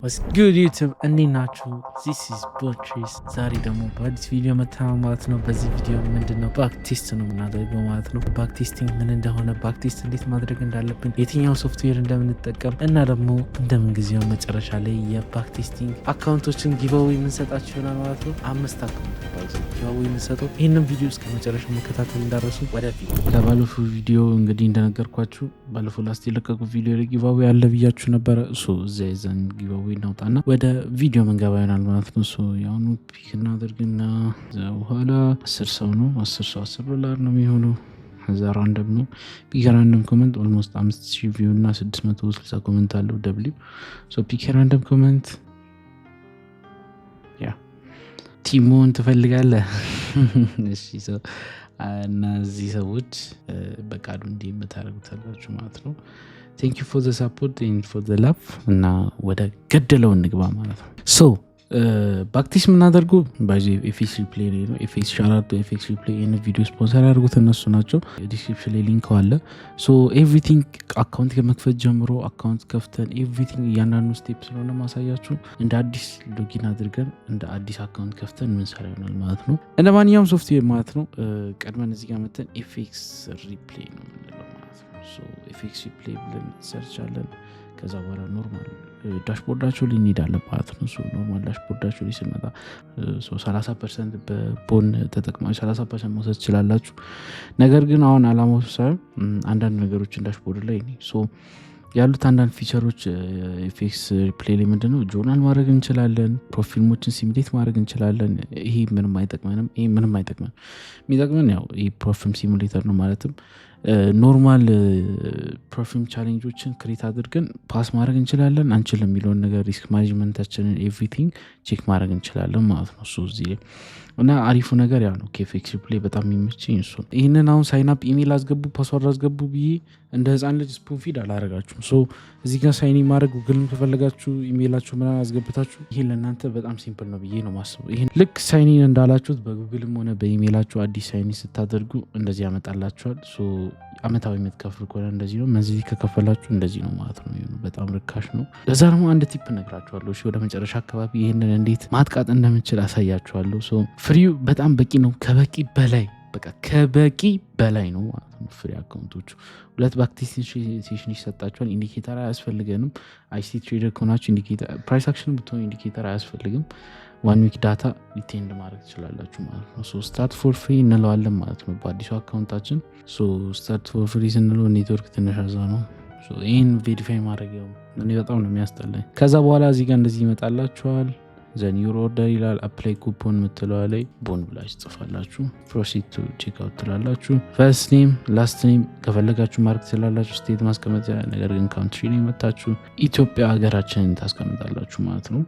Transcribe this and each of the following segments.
What's good YouTube? እንዴት ናችሁ? This is Botrice። ዛሬ ደግሞ በአዲስ ቪዲዮ መጥተናል ማለት ነው። በዚህ ቪዲዮ ምንድነው ባክ ቴስት ነው የምናደርገው ማለት ነው። ባክ ቴስቲንግ ምን እንደሆነ፣ ባክ ቴስት እንዴት ማድረግ እንዳለብን፣ የትኛው ሶፍትዌር እንደምንጠቀም እና ደግሞ እንደምን ጊዜው መጨረሻ ላይ የባክ ቴስቲንግ አካውንቶችን ጊቫዌይ የምንሰጣችሁ ይሆናል ማለት ነው። 5 አካውንት ባይዘው ጊቫዌይ የምንሰጠው። ይህንን ቪዲዮ እስከ መጨረሻው መከታተል እንዳረሱ። ወደፊት ከባለፈው ቪዲዮ እንግዲህ እንደነገርኳችሁ ባለፈው ላስት የለቀቁ ቪዲዮ ላይ ጊቫዌይ አለ ብያችሁ ነበረ። ዘን ጊቫዌይ እናውጣና ወደ ቪዲዮ መንገባ ይሆናል ማለት ነው። ያሁኑ ፒክ እናደርግና በኋላ 10 ሰው ነው 10 ሰው $10 ነው የሚሆነው። እዛ ራንደም ነው። ፒክ ራንደም ኮመንት ኦልሞስት 5000 ቪው እና 660 ኮመንት አለው ደብሊው። ፒክ ራንደም ኮመንት ቲሞን ትፈልጋለህ? እሺ እና እዚህ ሰዎች በቃሉ እንዲህ የምታደርጉታላችሁ ማለት ነው። ቴንክ ዩ ፎር ዘ ሳፖርት ኤንድ ፎር ዘ ላቭ እና ወደ ገደለው እንግባ ማለት ነው። ባክቲስ የምናደርገው ባይዚ ኤፌክስ ሪፕሌይ ላይ ነው። ኤፌክስ ሻራቶ ኤፌክስ ሪፕሌይ ይህን ቪዲዮ ስፖንሰር ያደርጉት እነሱ ናቸው። ዲስክሪፕሽን ላይ ሊንክ አለ። ኤቭሪቲንግ አካውንት ከመክፈት ጀምሮ አካውንት ከፍተን ኤቭሪቲንግ እያንዳንዱ ስቴፕ ስለሆነ ማሳያችሁ እንደ አዲስ ሎጊን አድርገን እንደ አዲስ አካውንት ከፍተን ምንሰራ ይሆናል ማለት ነው። እንደ ማንኛውም ሶፍትዌር ማለት ነው። ቀድመን እዚህ ጋር መተን ኤፌክስ ሪፕሌይ ነው የምንለው ማለት ነው። ኤፌክስ ሪፕሌይ ብለን ሰርች አለን። ከዛ በኋላ ኖርማል ዳሽቦርዳቸው ላይ እንሄዳለን ማለት ነው። ኖርማል ዳሽቦርዳቸው ላይ ስንመጣ 30% በቦን ተጠቅማችሁ 30% መውሰድ ትችላላችሁ። ነገር ግን አሁን አላማው ሳይሆን አንዳንድ ነገሮችን ዳሽቦርድ ላይ ያሉት አንዳንድ ፊቸሮች ኤፌክስ ሪፕሌይ ላይ ምንድነው ጆርናል ማድረግ እንችላለን። ፕሮፊልሞችን ሲሙሌት ማድረግ እንችላለን። ይሄ ምንም አይጠቅመንም። የሚጠቅመን ያው ይሄ ፕሮፊልም ሲሙሌተር ነው። ማለትም ኖርማል ፕሮፊልም ቻሌንጆችን ክሬት አድርገን ፓስ ማድረግ እንችላለን አንችልም የሚለውን ነገር ሪስክ ማኔጅመንታችንን ኤቭሪቲንግ ቼክ ማድረግ እንችላለን ማለት ነው። እዚህ ላይ እና አሪፉ ነገር ያው ነው። ኤፌክስ ሪፕሌይ በጣም የሚመቸኝ እሱ ነው። ይህንን አሁን ሳይንፕ ኢሜል አስገቡ ፓስወርድ አስገቡ ብዬ እንደ ህፃን ልጅ ስፑን ፊድ አላረጋችሁም። እዚህ ጋር ሳይኒ ማድረግ ጉግልም ከፈለጋችሁ ኢሜይላችሁ ምናምን አስገብታችሁ ይሄ ለእናንተ በጣም ሲምፕል ነው ብዬ ነው ማስበው። ይሄን ልክ ሳይኒን እንዳላችሁት በጉግልም ሆነ በኢሜይላችሁ አዲስ ሳይኒ ስታደርጉ እንደዚህ ያመጣላችኋል። አመታዊ የምትከፍል ከሆነ እንደዚህ ነው። መዚህ ከከፈላችሁ እንደዚህ ነው ማለት ነው። በጣም ርካሽ ነው። ለዛ ደግሞ አንድ ቲፕ እነግራችኋለሁ። ወደ መጨረሻ አካባቢ ይህንን እንዴት ማጥቃት እንደምንችል አሳያችኋለሁ። ፍሪው በጣም በቂ ነው። ከበቂ በላይ ነው ማለት ነው። ፍሪ አካውንቶቹ 2 ባክቴሽን ይሰጣችኋል። ኢንዲኬተር አያስፈልገንም። አይሲቲ ትሬደር ከሆናችሁ ኢንዲኬተር ፕራይስ አክሽን ብትሆን ኢንዲኬተር አያስፈልግም። 1 ዊክ ዳታ ሪቴንድ ማድረግ ትችላላችሁ ማለት ነው። ስታርት ፎር ፍሪ እንለዋለን ማለት ነው በአዲሱ አካውንታችን። ስታርት ፎር ፍሪ ስንለው ኔትወርክ ትንሽ አዛ ነው። ይህን ቬሪፋይ ማድረግ እኔ በጣም ነው የሚያስጠላኝ። ከዛ በኋላ እዚህ ጋር እንደዚህ ይመጣላችኋል። ዘን ዩር ኦርደር ይላል። አፕላይ ኩፖን የምትለዋ ላይ ቦን ብላችሁ ጽፋላችሁ። ፕሮሲድ ቱ ቼክ አውት ትላላችሁ። ፈርስት ኔም ላስት ኔም ከፈለጋችሁ ማድረግ ትችላላችሁ። ስቴት ማስቀመጥ፣ ነገር ግን ካውንትሪ ላይ መታችሁ ኢትዮጵያ ሀገራችንን ታስቀምጣላችሁ ማለት ነው።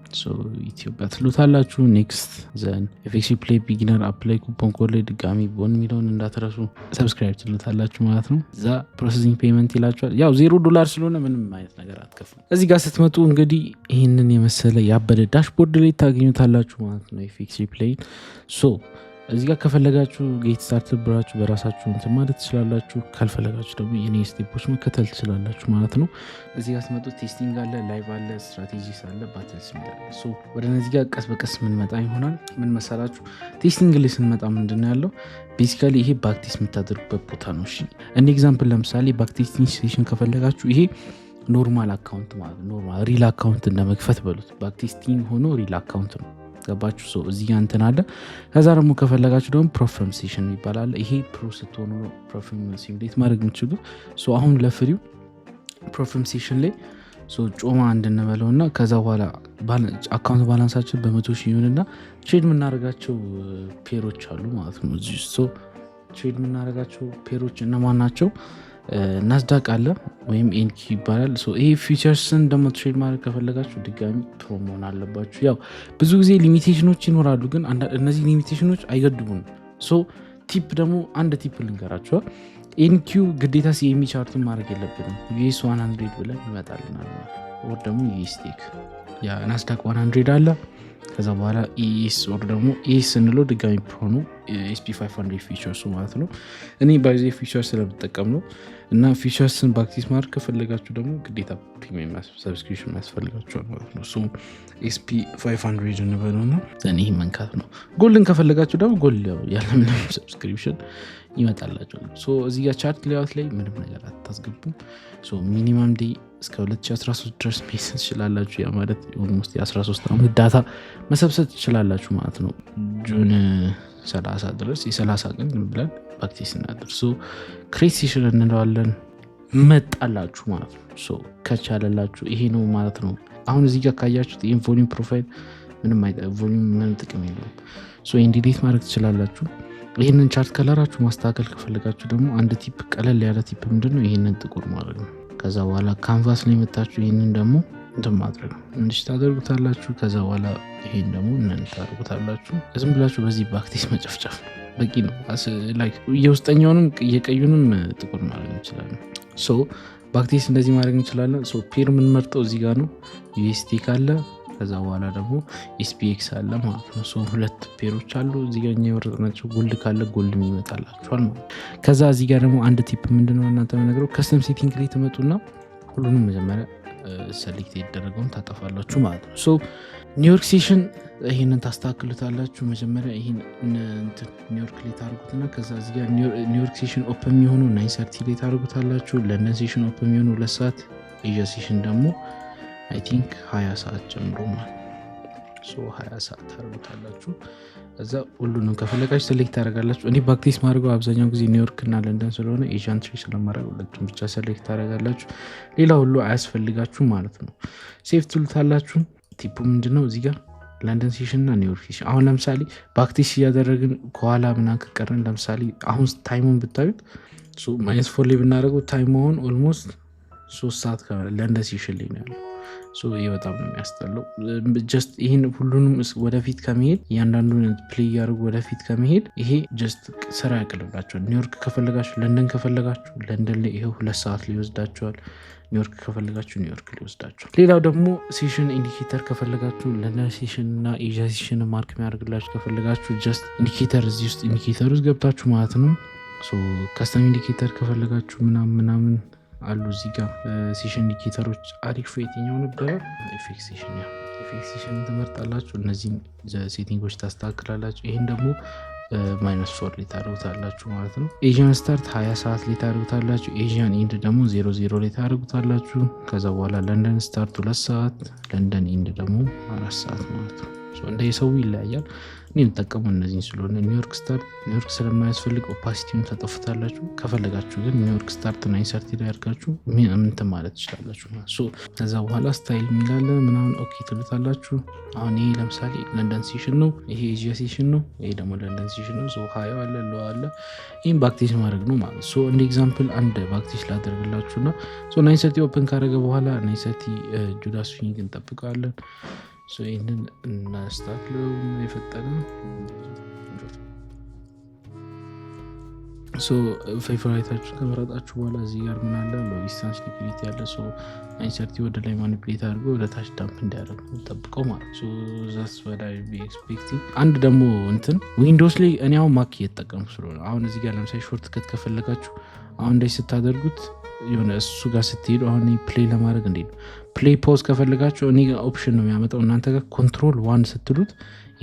ኢትዮጵያ ትሉታላችሁ። ኔክስት ዘን ኤፌክስ ሪፕሌይ ቢጊነር አፕላይ ኩፖን ኮድ ላይ ድጋሚ ቦን የሚለውን እንዳትረሱ። ሰብስክራይብ ትሉታላችሁ ማለት ነው። እዛ ፕሮሰሲንግ ፔመንት ይላችኋል። ያው $0 ስለሆነ ምንም አይነት ነገር አትከፍሉ። እዚህ ጋር ስትመጡ እንግዲህ ይህንን የመሰለ ያበደ ዳሽቦርድ ላይ ታገኙታላችሁ ማለት ነው። ኤፌክስ ሪፕሌይ እዚህ ጋር ከፈለጋችሁ ጌት ስታርት ብራችሁ በራሳችሁ እንትን ማለት ትችላላችሁ። ካልፈለጋችሁ ደግሞ የኔ ስቴፖች መከተል ትችላላችሁ ማለት ነው። እዚህ ጋር ስትመጡ ቴስቲንግ አለ፣ ላይቭ አለ፣ ስትራቴጂስ አለ፣ ባትልስ አለ። ወደ እነዚህ ጋር ቀስ በቀስ ምንመጣ ይሆናል። ምን መሰላችሁ ቴስቲንግ ላይ ስንመጣ ምንድን ያለው ቤሲካሊ ይሄ ባክቴስት የምታደርጉበት ቦታ ነው። እሺ እንደ ኤግዛምፕል ለምሳሌ ባክቴስቲንግ ሴሽን ከፈለጋችሁ ይሄ ኖርማል አካውንት ማለት ኖርማል ሪል አካውንት እንደመክፈት በሉት። ባክቴስቲንግ ሆኖ ሪል አካውንት ነው። ገባችሁ? እዚህ ጋር እንትን አለ። ከዛ ደግሞ ከፈለጋችሁ ደግሞ ፕሮፊልም ሴሽን ይባላል። ይሄ ፕሮ ስትሆኑ ፕሮፊልም ሲሙሌት ማድረግ የምትችሉ። አሁን ለፍሪው ፕሮፊልም ሴሽን ላይ ጮማ እንድንበለውና ከዛ በኋላ አካውንት ባላንሳችን በ100,000 ይሁንና ትሬድ የምናደርጋቸው ፔሮች አሉ ማለት ነው። ትሬድ የምናደርጋቸው ፔሮች እነማን ናቸው? ናስዳቅ አለ ወይም ኤንኪ ይባላል። ይሄ ፊቸርስን ደግሞ ትሬድ ማድረግ ከፈለጋችሁ ድጋሚ ፕሮ መሆን አለባችሁ። ያው ብዙ ጊዜ ሊሚቴሽኖች ይኖራሉ፣ ግን እነዚህ ሊሚቴሽኖች አይገድቡንም። ቲፕ ደግሞ አንድ ቲፕ ልንገራችኋል። ኤንኪው ግዴታ ሲኤሚ ቻርቱን ማድረግ የለብንም። ዩኤስ 100 ብለን ይመጣልናል። ወር ደግሞ ዩኤስቴክ ናስዳቅ 100 አለ። ከዛ በኋላ ኢኤስ ወር ደግሞ ኢኤስ ስንለው ድጋሚ ፕሮ ነው SP500 ፊቸርሱ ማለት ነው። እኔ ባይዜ ፊቸር ስለምጠቀም ነው። እና ፊቸርስን ባክቲስ ማድረግ ከፈለጋችሁ ደግሞ ግዴታ ፕሪሚየም ሰብስክሪፕሽን ያስፈልጋችኋል ማለት ነው። እሱም SP500 እንበለው እና ይህ መንካት ነው። ጎልን ከፈለጋችሁ ደግሞ ጎል ያለምንም ሰብስክሪፕሽን ይመጣላቸዋል። እዚህ ጋር ቻርት ሌያውት ላይ ምንም ነገር አታስገቡም። ሚኒመም ዴይ እስከ 2013 ድረስ ሜስ ትችላላችሁ። ያ ማለት ኦልሞስት የ13 ዓመት ዳታ መሰብሰብ ትችላላችሁ ማለት ነው። ጁን 30 ድረስ የ30 ቀን ብለን ባክቲስ እናድር። ክሬት ሴሽን እንለዋለን መጣላችሁ ማለት ነው። ከቻለላችሁ ይሄ ነው ማለት ነው። አሁን እዚህ ጋር ካያችሁት ይህን ቮሊዩም ፕሮፋይል ምንም ጥቅም የለውም። ይህን ዲሊት ማድረግ ትችላላችሁ። ይህንን ቻርት ከለራችሁ ማስተካከል ከፈለጋችሁ ደግሞ አንድ ቲፕ ቀለል ያለ ቲፕ ምንድነው ይህንን ጥቁር ማድረግ ነው። ከዛ በኋላ ካንቫስ ላይ መጣችሁ ይህንን ደግሞ እንትን ማድረግ ነው እንዲህ ታደርጉታላችሁ። ከዛ በኋላ ይሄን ደግሞ ታደርጉታላችሁ። ዝም ብላችሁ በዚህ ባክቲስ መጨፍጨፍ በቂ ነው። የውስጠኛውንም የቀዩንም ጥቁር ማድረግ እንችላለን። ባክቲስ እንደዚህ ማድረግ እንችላለን። ፔር የምንመርጠው እዚህ ጋር ነው። ዩኤስቲ ካለ ከዛ በኋላ ደግሞ ኤስፒኤክስ አለ ማለት ነው። ሁለት ፔሮች አሉ እዚህ ጋር የመረጥናቸው። ጎልድ ካለ ጎልድ ይመጣላችኋል ማለት ነው። ከዛ እዚህ ጋር ደግሞ አንድ ቲፕ ምንድነው እናንተ የምነግረው ከስተም ሴቲንግ ላይ ትመጡና ሁሉንም መጀመሪያ ሰሌክት የተደረገውን ታጠፋላችሁ ማለት ነው። ኒውዮርክ ሴሽን ይህንን ታስተካክሉታላችሁ። መጀመሪያ ይህን ኒውዮርክ ላይ ታደርጉትና ከዛ እዚህ ጋር ኒውዮርክ ሴሽን ኦፕን የሚሆኑ 9:30 ላይ ታደርጉታላችሁ። ለንደን ሴሽን ኦፕን የሚሆኑ 2 ሰዓት፣ ኤዥያ ሴሽን ደግሞ አይ ቲንክ 20 ሰዓት ጀምሮ ማለት ነው። 20 ሰዓት ታደርጉታላችሁ። እዛ ሁሉንም ከፈለጋችሁ ሰሌክት ታደርጋላችሁ። እኔ ባክቲስ ማድረገው አብዛኛው ጊዜ ኒውዮርክ እና ለንደን ስለሆነ ኤዥያን ትሪ ስለማድረግ ሁለቱም ብቻ ሰሌክት ታደርጋላችሁ። ሌላ ሁሉ አያስፈልጋችሁ ማለት ነው። ሴፍ ትሉታላችሁ። ቲፑ ምንድነው እዚህ ጋር ለንደን ሴሽን እና ኒውዮርክ ሴሽን። አሁን ለምሳሌ ባክቲስ እያደረግን ከኋላ ምናምን ከቀረን ለምሳሌ አሁን ታይሙን ብታዩት -4 ላይ ብናደርገው ታይሙ አሁን ኦልሞስት 3 ሰዓት ለንደን ሴሽን ላይ ነው ያለው። ይህ በጣም ነው የሚያስጠላው። ጀስት ይህን ሁሉንም ወደፊት ከመሄድ እያንዳንዱን ፕሌይ እያደርጉ ወደፊት ከመሄድ ይሄ ጀስት ስራ ያቅልላቸዋል። ኒውዮርክ ከፈለጋችሁ ለንደን ከፈለጋችሁ ለንደን ላይ ይሄው 2 ሰዓት ሊወስዳቸዋል። ኒውዮርክ ከፈለጋችሁ ኒውዮርክ ሊወስዳቸዋል። ሌላው ደግሞ ሴሽን ኢንዲኬተር ከፈለጋችሁ ለንደን ሴሽን እና ኤዥያ ሴሽን ማርክ የሚያደርግላችሁ ከፈለጋችሁ ጀስት ኢንዲኬተር እዚህ ውስጥ ኢንዲኬተር ውስጥ ገብታችሁ ማለት ነው። ከስተም ኢንዲኬተር ከፈለጋችሁ ምናምን አሉ እዚህ ጋር ሴሽን ኢንዲኬተሮች። አሪፍ የትኛው ነበረ? ኤፌክስ ሴሽን ትመርጣላችሁ። እነዚህን ሴቲንጎች ታስተካክላላችሁ። ይህን ደግሞ -4 ላይ ታደርጉታላችሁ ማለት ነው። ኤዥያን ስታርት 20 ሰዓት ላይ ታደርጉታላችሁ። ኤዥያን ኢንድ ደግሞ 00 ላይ ታደርጉታላችሁ። ከዛ በኋላ ለንደን ስታርት 2 ሰዓት፣ ለንደን ኢንድ ደግሞ 4 ሰዓት ማለት ነው። እንደ የሰው ይለያያል። እኔ የምጠቀሙ እነዚህን ስለሆነ ኒውዮርክ ስታርት ኒውዮርክ ስለማያስፈልግ ኦፓሲቲውን ታጠፉታላችሁ። ከፈለጋችሁ ግን ኒውዮርክ ስታርት 9:30 ላይ አድርጋችሁ ምንትን ማለት ትችላላችሁ። ከዛ በኋላ ስታይል የሚላለ ምናምን ኦኬ ትሉታላችሁ። አሁን ይሄ ለምሳሌ ለንደን ሴሽን ነው፣ ይሄ ኤዥያ ሴሽን ነው፣ ይሄ ደግሞ ለንደን ሴሽን ነው። ሀያ አለ ለው አለ። ይህም ባክቲስ ማድረግ ነው ማለት እንደ ኤግዛምፕል አንድ ባክቲስ ላደርግላችሁና 9:30 ኦፕን ካደረገ በኋላ 9:30 ጁዳስ ፊኒንግ እንጠብቀዋለን። ይህንን እናስተካክለው የፈጠነ ፌቨራይታችሁን ከመረጣችሁ በኋላ እዚህ ጋር ምን አለ ዲስታንስ ሊኩዊዲቲ ያለ 9:30 ወደ ላይ ማኒፕሌት አድርጎ ወደ ታች ዳምፕ እንዲያደርግ ጠብቀው ማለት ዛስ በላይ ኤክስፔክቲንግ። አንድ ደግሞ እንትን ዊንዶውስ ላይ እኔ አሁን ማክ እየተጠቀምኩ ስለሆነ አሁን እዚህ ጋር ለምሳሌ ሾርት ከት ከፈለጋችሁ አሁን እንደዚህ ስታደርጉት የሆነ እሱ ጋር ስትሄዱ አሁን ፕሌይ ለማድረግ እንዴ ነው ፕሌይ ፖዝ ከፈለጋችሁ እኔ ኦፕሽን ነው የሚያመጣው። እናንተ ጋር ኮንትሮል 1 ስትሉት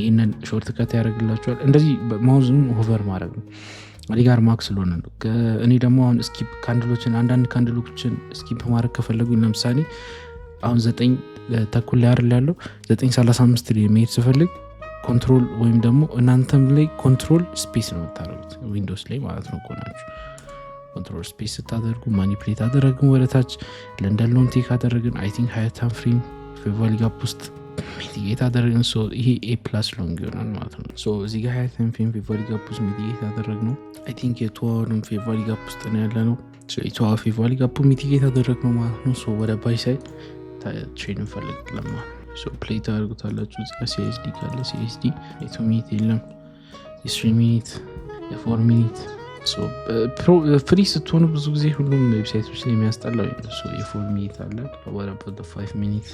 ይህንን ሾርት ከት ያደርግላችኋል። እንደዚህ ማውዝን ሆቨር ማድረግ ነው። እኔ ጋር ማክ ስለሆነ ነው። እኔ ደግሞ አሁን ስኪፕ ካንድሎችን አንዳንድ ካንድሎችን ስኪፕ ማድረግ ከፈለጉ ለምሳሌ አሁን 9:30 ላይ አይደል ያለው 9:35 ላይ መሄድ ስፈልግ ኮንትሮል ወይም ደግሞ እናንተም ላይ ኮንትሮል ስፔስ ነው የምታደርጉት ዊንዶውስ ላይ ማለት ነው። ቆናችሁ ኮንትሮል ስፔስ ስታደርጉ ማኒፕሌት አደረግን ወደታች ለንደን ሎን ቴክ አደረግን። አይ ቲንክ ሀያ ታይም ፍሬም ፌቨራል ጋፕ ውስጥ ሚቲጌት አደረግን። ይሄ A+ ሎንግ ይሆናል ማለት ነው። እዚህ ጋር ሀያ ታይም ፍሬም ፌቨራል ጋፕ ውስጥ ሚቲጌት አደረግነው። አይ ቲንክ የቱዋንም ፌቨራል ጋፕ ውስጥ ነው ያለ ነው። የቱዋ ፌቨራል ጋፕ ሚቲጌት አደረግነው ማለት ነው። ወደ ባይ ሳይድ ትሬን እንፈልግ ለማ ፕሌይ ታደርጉታላችሁ። እዚህ ጋር CSD ካለ CSD የ2 ሚኒት የለም የ3 ሚኒት የ4 ሚኒት ፍሪ ስትሆኑ ብዙ ጊዜ ሁሉም ዌብሳይቶች ላይ የሚያስጠላው የ4 ሚኒት አለ። ወረበት 5 ሚኒት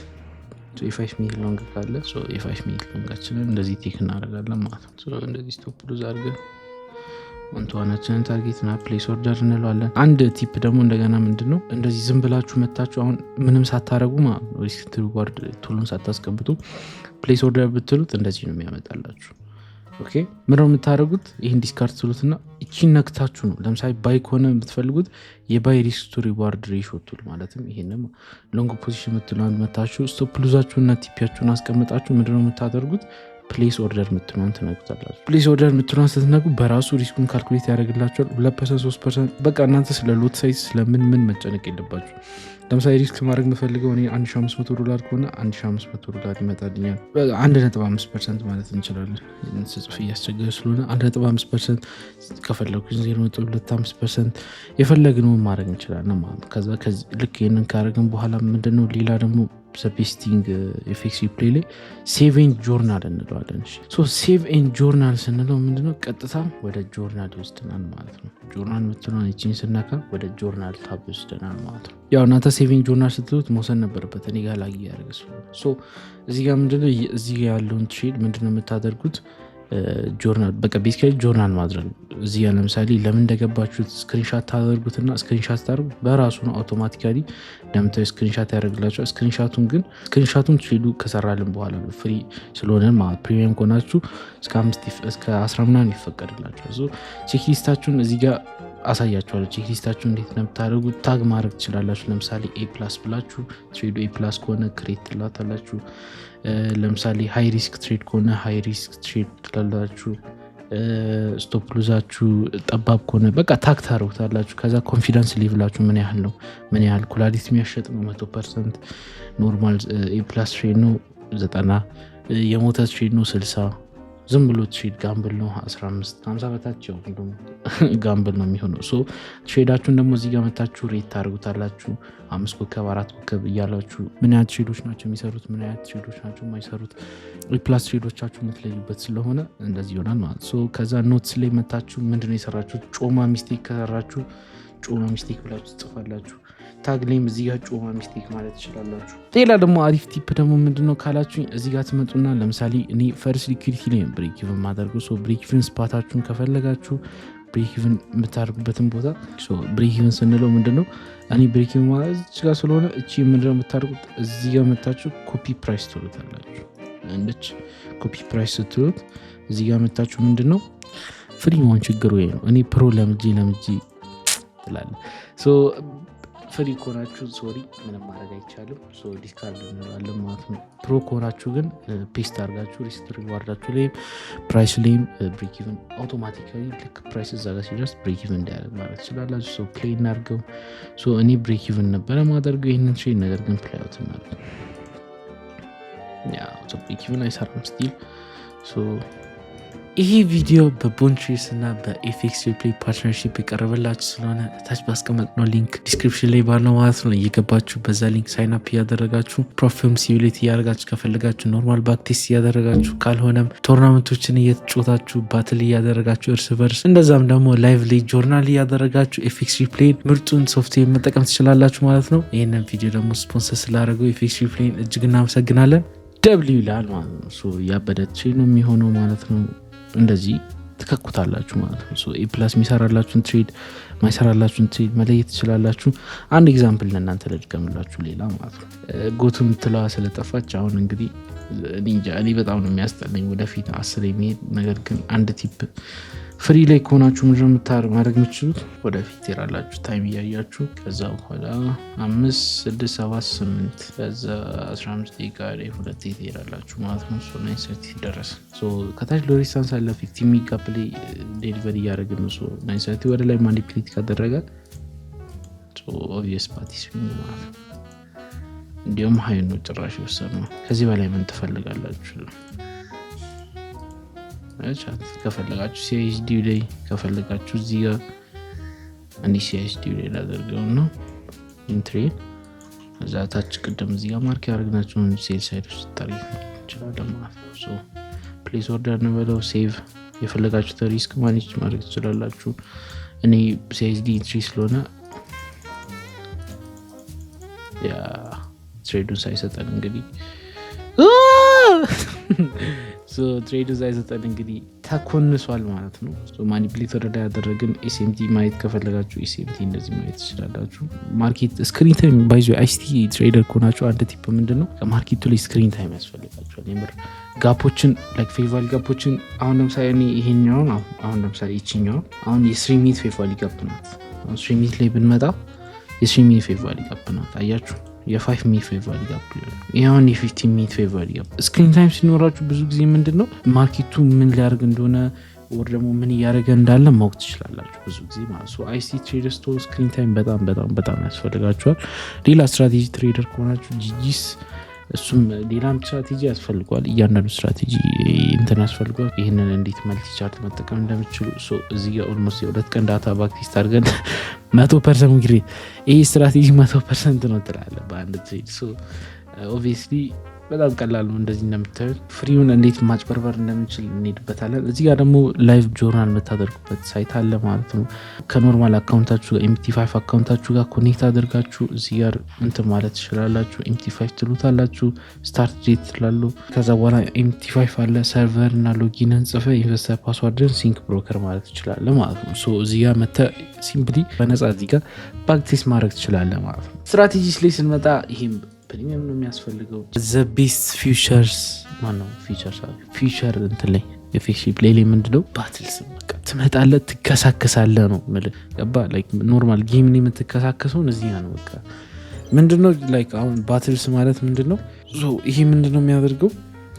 የ5 ሚኒት ሎንግ ካለ የ5 ሚኒት ሎንጋችንን እንደዚህ ቴክ እናደርጋለን ማለት ነው። እንደዚህ ስቶፕ ሉዝ አድርገን ዋናችንን ታርጌትና ፕሌስ ኦርደር እንለዋለን። አንድ ቲፕ ደግሞ እንደገና ምንድነው እንደዚህ ዝም ብላችሁ መታችሁ አሁን ምንም ሳታረጉ ማለት ነው ሪስክ ሪዋርድ ቱሉን ሳታስቀምጡ ፕሌስ ኦርደር ብትሉት እንደዚህ ነው የሚያመጣላችሁ። ኦኬ ምንድነው የምታደርጉት? ይህን ዲስካርድ ትሉትና እቺን ነክታችሁ ነው ለምሳሌ ባይ ከሆነ የምትፈልጉት የባይ ሪስክ ቱ ሪዋርድ ሬሾ ቱል ማለትም ይሄንም ሎንግ ፖዚሽን የምትለውን መታችሁ ስቶፕ ሉዛችሁና ቲፒያችሁን አስቀምጣችሁ ምንድነው የምታደርጉት? ፕሌስ ኦርደር የምትለውን ትነኩታላችሁ። ፕሌስ ኦርደር የምትለውን ስትነኩ በራሱ ሪስኩን ካልኩሌት ያደርግላችኋል። 2% 3% በቃ እናንተ ስለ ሎት ሳይዝ ስለምን መጨነቅ የለባችሁ። ለምሳሌ ሪስክ ማድረግ የምፈልገው እኔ $1500 ከሆነ $1500 ይመጣልኛል። 1.5% ማለት እንችላለን። ጽፍ እያስቸገረ ስለሆነ 1.5% ከፈለኩ 0.25% የፈለግነውን ማድረግ እንችላለን ማለት። ከዛ ልክ ይህንን ካደረግን በኋላ ምንድነው ሌላ ደግሞ ሰፔስቲንግ ኤፌክስ ሪፕሌይ ላይ ሴቭ ኤንድ ጆርናል እንለዋለን። ሴቭ ኤንድ ጆርናል ስንለው ምንድነው ቀጥታ ወደ ጆርናል ይወስደናል ማለት ነው። ጆርናል የምትለውን ይችን ስናካ ወደ ጆርናል ታብ ይወስደናል ማለት ነው። ያው እናንተ ሴቭ ኤንድ ጆርናል ስትሉት መውሰድ ነበረበት እኔ ጋር ላይ ያደርግ እዚህ ጋር ምንድነው እዚህ ጋር ያለውን ትሬድ ምንድነው የምታደርጉት? ጆርናል በቃ ቤሲካሊ ጆርናል ማድረግ እዚህ ጋር ለምሳሌ ለምን እንደገባችሁት ስክሪንሻት ታደርጉትና ስክሪንሻት ታደርጉ በራሱ ነው አውቶማቲካሊ ለምታዩ ስክሪንሻት ያደርግላችኋል። ስክሪንሻቱን ትሬዱ ከሰራልን በኋላ ነው ፍሪ ስለሆነ ማለት ፕሪሚየም ከሆናችሁ እስከ 10 ምናምን ይፈቀድላችኋል። ቼክሊስታችሁን እዚህ ጋር አሳያችኋለሁ። ቼክሊስታችሁን እንዴት እንደምታደርጉት ታግ ማድረግ ትችላላችሁ። ለምሳሌ A+ ብላችሁ ትሬዱ A+ ከሆነ ክሬት ትላታላችሁ። ለምሳሌ ሃይ ሪስክ ትሬድ ከሆነ ሃይ ሪስክ ትሬድ ትላላችሁ። ስቶፕ ሉዛችሁ ጠባብ ከሆነ በቃ ታግ ታደርጉታላችሁ። ከዛ ኮንፊደንስ ሌቭላችሁ ምን ያህል ነው፣ ምን ያህል ኩላሊት የሚያሸጥ ነው 100%፣ ኖርማል A+ ትሬድ ነው 90፣ የሞተ ትሬድ ነው 60፣ ዝም ብሎ ትሬድ ጋምብል ነው 15፣ 50 በታች ሁሉም ጋምብል ነው የሚሆነው። ትሬዳችሁን ደግሞ እዚህ ጋር መታችሁ ሬት ታደርጉታላችሁ። 5 ኮከብ 4 ኮከብ እያላችሁ ምን ያህል ትሬዶች ናቸው የሚሰሩት፣ ምን ያህል ትሬዶች ናቸው የማይሰሩት ፕላስ ትሬዶቻችሁ የምትለዩበት ስለሆነ እንደዚህ ይሆናል ማለት። ከዛ ኖትስ ላይ መታችሁ ምንድነው የሰራችሁ ጮማ ሚስቴክ ከሰራችሁ ጮማ ሚስቴክ ብላችሁ ትጽፋላችሁ። ታግ ላይም እዚህ ጋር ጮማ ሚስቴክ ማለት ትችላላችሁ። ሌላ ደግሞ አሪፍ ቲፕ ደግሞ ምንድነው ካላችሁ እዚህ ጋር ትመጡና ለምሳሌ እኔ ፈርስት ሊኩዊዲቲ ላይ ብሬክ ኢቭን ማደርገው ብሬክ ኢቭን ስፓታችሁን ከፈለጋችሁ ብሬክ ኢቭን የምታደርጉበትን ቦታ ብሬክ ኢቭን ስንለው ምንድነው እኔ ብሬክ ኢቭን ማለት እዚህ ጋር ስለሆነ እቺ ምንድነው የምታደርጉት እዚህ ጋር መታችሁ ኮፒ ፕራይስ ትሉታላችሁ። እንድች ኮፒ ፕራይስ ስትሉት እዚህ ጋር መታችሁ ምንድነው ፍሪ መሆን ችግሩ ይሄ ነው። እኔ ፕሮ ለምጂ ትላለ ፍሪ ከሆናችሁ ሶሪ ምንም ማድረግ አይቻልም። ዲስካርድ እንለዋለን ማለት ነው። ፕሮ ከሆናችሁ ግን ፔስት አድርጋችሁ ሪስክ ሪዋርዳችሁ ላይም ፕራይስ ላይም ብሬክ ኢቭን አውቶማቲካሊ ልክ ፕራይስ እዛ ጋር ሲደርስ ብሬክ ኢቭን እንዲያደርግ ማለት ትችላላችሁ። ፕሌይ እናድርገው። እኔ ብሬክ ኢቭን ነበረ ማደርገው ይህንን ትሬድ፣ ነገር ግን ፕሌይ አውት እናድርገው። ብሬክ ኢቭን አይሰራም ስቲል። ይሄ ቪዲዮ በቦንትሬስ እና በኤፌክስ ሪፕሌይ ፓርትነርሺፕ የቀረበላችሁ ስለሆነ ታች ባስቀመጥነው ሊንክ ዲስክሪፕሽን ላይ ባለው ማለት ነው እየገባችሁ በዛ ሊንክ ሳይን አፕ እያደረጋችሁ ፕሮፊም ሲቪሊቲ እያደረጋችሁ ከፈለጋችሁ ኖርማል ባክቴስት እያደረጋችሁ ካልሆነም ቶርናመንቶችን እየተጫወታችሁ ባትል እያደረጋችሁ እርስ በርስ እንደዛም ደግሞ ላይቭ ላይ ጆርናል እያደረጋችሁ ኤፌክስ ሪፕሌይን ምርጡን ሶፍትዌር መጠቀም ትችላላችሁ ማለት ነው። ይህንን ቪዲዮ ደግሞ ስፖንሰር ስላደረገው ኤፌክስ ሪፕሌይን እጅግ እናመሰግናለን። ደብሊው ይላል ማለት ነው። ያበደች ነው የሚሆነው ማለት ነው። እንደዚህ ትከኩታላችሁ ማለት ነው። A+ የሚሰራላችሁን ትሬድ ማይሰራላችሁን ትሬድ መለየት ትችላላችሁ። አንድ ኤግዛምፕል ለእናንተ ልድገምላችሁ ሌላ ማለት ነው። ጎቱ የምትለዋ ስለጠፋች አሁን እንግዲህ እኔ በጣም ነው የሚያስጠላኝ ወደፊት 10 የሚሄድ ነገር ግን አንድ ቲፕ ፍሪ ላይ ከሆናችሁ ምንድነው ማድረግ የምትችሉት ወደፊት ትሄዳላችሁ ታይም እያያችሁ ከዛ በኋላ 5 6 7 8 ከዛ 15 ደቂቃ ላይ 2 ትሄዳላችሁ ማለት ነው። 9:30 ደረሰ። ከታች ሎሪስታንስ አለ 15 ሚጋ ፕሌይ ዴሊቨሪ እያደረግን ነው። 9:30 ወደ ላይ ማኒፕሌት ካደረገ ኦብቪየስ ፓርቲሲፔንት ማለት ነው። እንዲሁም ሀይ ነው ጭራሽ የወሰድነው። ከዚህ በላይ ምን ትፈልጋላችሁ? ከፈለጋችሁ CISD ላይ ከፈለጋችሁ እዚህ ጋር አንዲ CISD ላይ ላደርገው ነው ኢንትሪ እዛ ታች ቅድም እዚህ ጋር ማርክ ያደርግናችሁ ሴል ሳይድ ውስጥ ታሪክ ይችላል ማለት ነው። ፕሌስ ኦርደር ነው በለው ሴቭ የፈለጋችሁ ሪስክ ማኔጅ ማድረግ ትችላላችሁ። እኔ CISD ኢንትሪ ስለሆነ ያ ትሬዱን ሳይሰጠን እንግዲህ ትሬድ ሳይሰጠን እንግዲህ ተኮንሷል ማለት ነው። ማኒፕሌተር ላይ ያደረግን ኤስኤምቲ ማየት ከፈለጋችሁ ኤስኤምቲ እንደዚህ ማየት ትችላላችሁ። ማርኬት ስክሪን ታይም ባይዞ አይሲቲ ትሬደር ከሆናችሁ አንድ ቲፕ ምንድን ነው ከማርኬቱ ላይ ስክሪን ታይም ያስፈልጋችኋል። የምር ጋፖችን ፌር ቫልዩ ጋፖችን አሁን ለምሳሌ እኔ ይሄኛውን አሁን ለምሳሌ ይችኛው አሁን የ3 ሚኒት ፌር ቫልዩ ጋፕ ናት። አሁን 3 ሚኒት ላይ ብንመጣ የ3 ሚኒት ፌር ቫልዩ ጋፕ ናት። አያችሁ የ5 ሚኒት ፌር ቫልዩ ጋፕ ይሁን የ15 ሚኒት ፌር ቫልዩ ጋፕ። ስክሪን ታይም ሲኖራችሁ ብዙ ጊዜ ምንድን ነው ማርኬቱ ምን ሊያደርግ እንደሆነ ወር ደግሞ ምን እያደረገ እንዳለ ማወቅ ትችላላችሁ ብዙ ጊዜ ማለት ነው። አይሲቲ ትሬደርስ ቶ ስክሪን ታይም በጣም በጣም በጣም ያስፈልጋችኋል። ሌላ ስትራቴጂ ትሬደር ከሆናችሁ ጂጂስ እሱም ሌላም ስትራቴጂ ያስፈልጓል። እያንዳንዱ ስትራቴጂ እንትን ያስፈልጓል። ይህንን እንዴት መልቲ ቻርት መጠቀም እንደምችሉ እዚህ ጋር ኦልሞስት የ2 ቀን ዳታ ባክቴስት አድርገን 100% እንግዲህ ይህ ስትራቴጂ 100% ነው ትላለ በአንድ ትሬድ። ኦብቪየስሊ በጣም ቀላል ነው። እንደዚህ እንደምታዩት ፍሪውን እንዴት ማጭበርበር እንደምንችል እንሄድበታለን። እዚህ ጋር ደግሞ ላይቭ ጆርናል የምታደርጉበት ሳይት አለ ማለት ነው። ከኖርማል አካውንታችሁ ጋር MT5 አካውንታችሁ ጋር ኮኔክት አድርጋችሁ እዚህ ጋር እንትን ማለት ትችላላችሁ። MT5 ትሉታላችሁ፣ ስታርት ዴት ትላሉ። ከዛ በኋላ MT5 አለ ሰርቨር እና ሎጊንን ጽፈ ኢንቨስተር ፓስዋርድን ሲንክ ብሮከር ማለት ትችላለ ማለት ነው። እዚህ ጋር መተ ሲምፕሊ በነፃ እዚህ ጋር ባክቴስት ማድረግ ትችላለ ማለት ነው። ስትራቴጂስ ላይ ስንመጣ ይሄም ፕሪሚየም ነው የሚያስፈልገው። ዘ ቤስት ፊውቸርስ ማነው ፊውቸር እንትን ላይ የፌክሺፕ ላይ ምንድነው ባትልስ በቃ ትመጣለህ ትከሳከሳለህ ነው ማለት ገባ። ላይክ ኖርማል ጌም ላይ የምትከሳከሰውን እዚህ ነው በቃ ምንድነው ላይክ አሁን ባትልስ ማለት ምንድነው ይሄ ምንድነው የሚያደርገው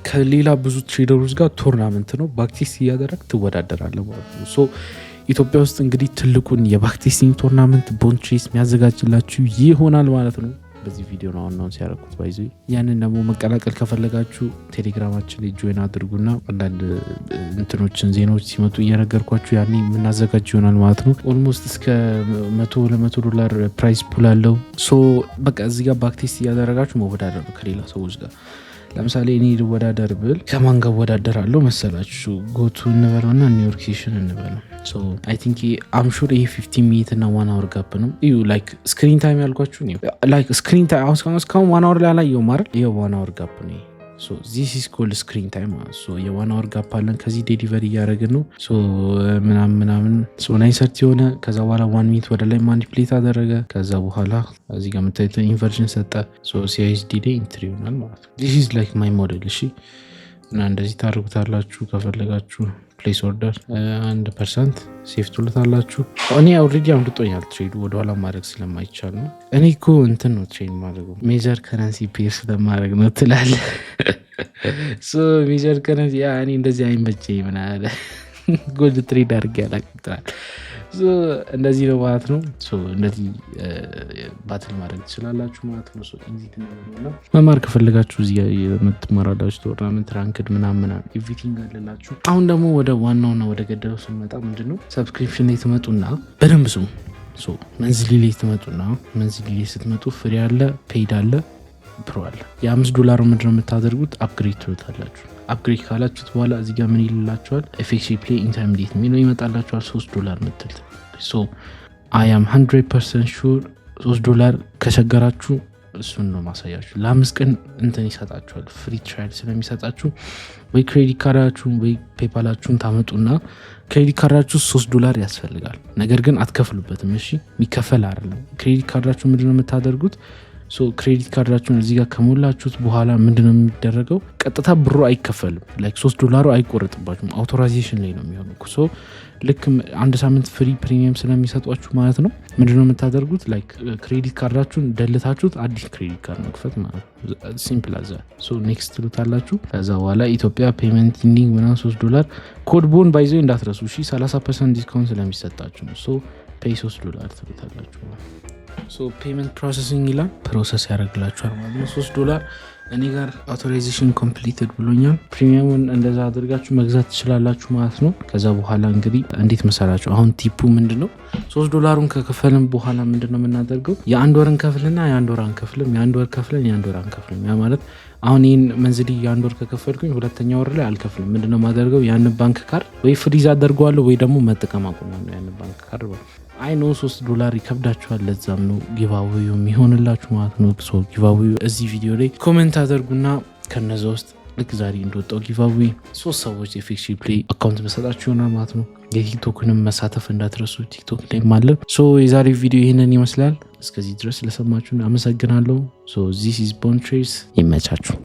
ከሌላ ብዙ ትሬደሮች ጋር ቶርናመንት ነው ባክቴስት እያደረግ ትወዳደራለህ ማለት ነው። ኢትዮጵያ ውስጥ እንግዲህ ትልቁን የባክቴስቲንግ ቶርናመንት ቦንትሬስ የሚያዘጋጅላችሁ ይሆናል ማለት ነው። በዚህ ቪዲዮ ነው አሁን ሲያረኩት ባይዙ ያንን ደግሞ መቀላቀል ከፈለጋችሁ ቴሌግራማችን ላይ ጆይን አድርጉና አንዳንድ እንትኖችን ዜናዎች ሲመጡ እየነገርኳችሁ ያኔ የምናዘጋጅ ይሆናል ማለት ነው። ኦልሞስት እስከ $100 ፕራይስ ፑል አለው። በቃ እዚህ ጋር ባክቴስት እያደረጋችሁ መወዳደር ነው ከሌላ ሰዎች ጋር። ለምሳሌ እኔ ልወዳደር ብል ከማን ጋር ወዳደራለሁ መሰላችሁ? ጎቱ እንበለውና ኒውዮርክ ሴሽን እንበለው። አይ ቲንክ አም ሹር ይሄ 15 ሚኒት እና 1 አወር ጋፕ ነው። እዩ ላይክ ስክሪን ታይም ያልኳችሁ ላይክ ስክሪን ታይም እስካሁን 1 አወር ላይ አላየሁም አይደል? ይሄ 1 አወር ጋፕ ነው። ዚስ ኢዝ ኮልድ ስክሪን ታይም። የ1 አወር ጋፕ አለን። ከዚህ ዴሊቨሪ እያደረግን ነው ምናምን 9:30 የሆነ ከዛ በኋላ 1 ሚኒት ወደ ላይ ማኒፕሌት አደረገ። ከዛ በኋላ እዚህ ጋር የምታዩት ኢንቨርዥን ሰጠ። ሲአይኤስዲ ላይ ኢንትሪ ይሆናል ማለት ነው። ዚስ ኢዝ ላይክ ማይ ሞዴል። እሺ እና እንደዚህ ታደርጉታላችሁ። ከፈለጋችሁ ፕሌስ ኦርደር 1% ሴፍ ትሉታላችሁ። እኔ ኦልሬዲ አምልጦኛል ትሬዱ ወደኋላ ማድረግ ስለማይቻል ነው። እኔ እኮ እንትን ነው ትሬድ ማድረገው ሜጀር ከረንሲ ፔር ስለማድረግ ነው ትላለ። ሜጀር ከረንሲ እኔ እንደዚህ አይመቸኝ ምናለ ጎልድ ትሬድ አድርጌ ያላቅጥራል። እንደዚህ ነው ማለት ነው። እንደዚህ ባትል ማድረግ ትችላላችሁ ማለት ነው። መማር ከፈለጋችሁ እዚህ የምትመራላችሁ ቶርናመንት ራንክድ ምናምን ኤቭሪቲንግ አለላችሁ። አሁን ደግሞ ወደ ዋናውና ወደ ገደለው ስንመጣ ምንድነው ሰብስክሪፕሽን ላይ ትመጡና በደንብ ስሙ። መንዝሊ ላይ ትመጡና መንዝሊ ላይ ስትመጡ ፍሪ አለ፣ ፔይድ አለ፣ ፕሮ አለ። $5 ምንድነው የምታደርጉት? አፕግሬድ ትሉታላችሁ። አፕግሬድ ካላችሁት በኋላ እዚህ ጋር ምን ይልላችኋል? ኤፌክሲ ፕሌይ ኢንተርሚዲየት የሚለው ይመጣላችኋል። $3 ምትል አይ አም 100% ሹር $3 ከቸገራችሁ እሱን ነው ማሳያችሁ። ለ5 ቀን እንትን ይሰጣችኋል፣ ፍሪ ትራያል ስለሚሰጣችሁ ወይ ክሬዲት ካርዳችሁን ወይ ፔፓላችሁን ታመጡና ክሬዲት ካርዳችሁ $3 ያስፈልጋል። ነገር ግን አትከፍሉበትም። እሺ የሚከፈል አይደለም። ክሬዲት ካርዳችሁ ምንድነው የምታደርጉት? ክሬዲት ካርዳችሁን እዚህ ጋር ከሞላችሁት በኋላ ምንድነው የሚደረገው? ቀጥታ ብሩ አይከፈልም። ላይክ $3 አይቆረጥባችሁም። አውቶራይዜሽን ላይ ነው የሚሆነው። ልክ 1 ሳምንት ፍሪ ፕሪሚየም ስለሚሰጧችሁ ማለት ነው ምንድነው የምታደርጉት? ላይክ ክሬዲት ካርዳችሁን ደልታችሁት አዲስ ክሬዲት ካርድ መክፈት ማለት ነው። ሲምፕል አዛ። ኔክስት ትሉታላችሁ። ከዛ በኋላ ኢትዮጵያ ፔመንት ኢንዲንግ ምናምን $3 ኮድ ቦን ባይዘው እንዳትረሱ። 30% ዲስካውንት ስለሚሰጣችሁ ነው። ፔይ $3 ትሉታላችሁ። ፔመንት ፕሮሰሲንግ ይላል። ፕሮሰስ ያደርግላችኋል ማለት ነው። $3 እኔ ጋር አውቶራይዜሽን ኮምፕሊትድ ብሎኛል። ፕሪሚየሙን እንደዛ አድርጋችሁ መግዛት ትችላላችሁ ማለት ነው። ከዛ በኋላ እንግዲህ እንዴት መሰራችሁ? አሁን ቲፑ ምንድነው? $3 ከከፈልን በኋላ ምንድነው የምናደርገው? የ1 ወርን ከፍልና የ1 ወር አንከፍልም፣ የ1 ወር ከፍለን የ1 ወር አንከፍልም። ያ ማለት አሁን ይህን መንዝሊ የ1 ወር ከከፈልኩኝ 2ኛ ወር ላይ አልከፍልም። ምንድነው ማደርገው? ያን ባንክ ካርድ ወይ ፍሪዝ አደርገዋለሁ ወይ ደግሞ መጠቀም አቆማለሁ ያን ባንክ ካርድ። አይ ኖ $3 ይከብዳችኋል። ለዛም ነው ጊቫዌው የሚሆንላችሁ ማለት ነው። ጊቫዌው እዚህ ቪዲዮ ላይ ኮሜንት አድርጉና ከነዛ ውስጥ ልክ ዛሬ እንደወጣው ጊቫዌ 3 ሰዎች የፊክስ ፕሌይ አካውንት መሰጣችሁ ይሆናል ማለት ነው። የቲክቶክንም መሳተፍ እንዳትረሱ፣ ቲክቶክ ላይም አለ። የዛሬው ቪዲዮ ይህንን ይመስላል። እስከዚህ ድረስ ስለሰማችሁን አመሰግናለሁ። ዚስ ኢዝ ቦንትሬስ። ይመቻችሁ።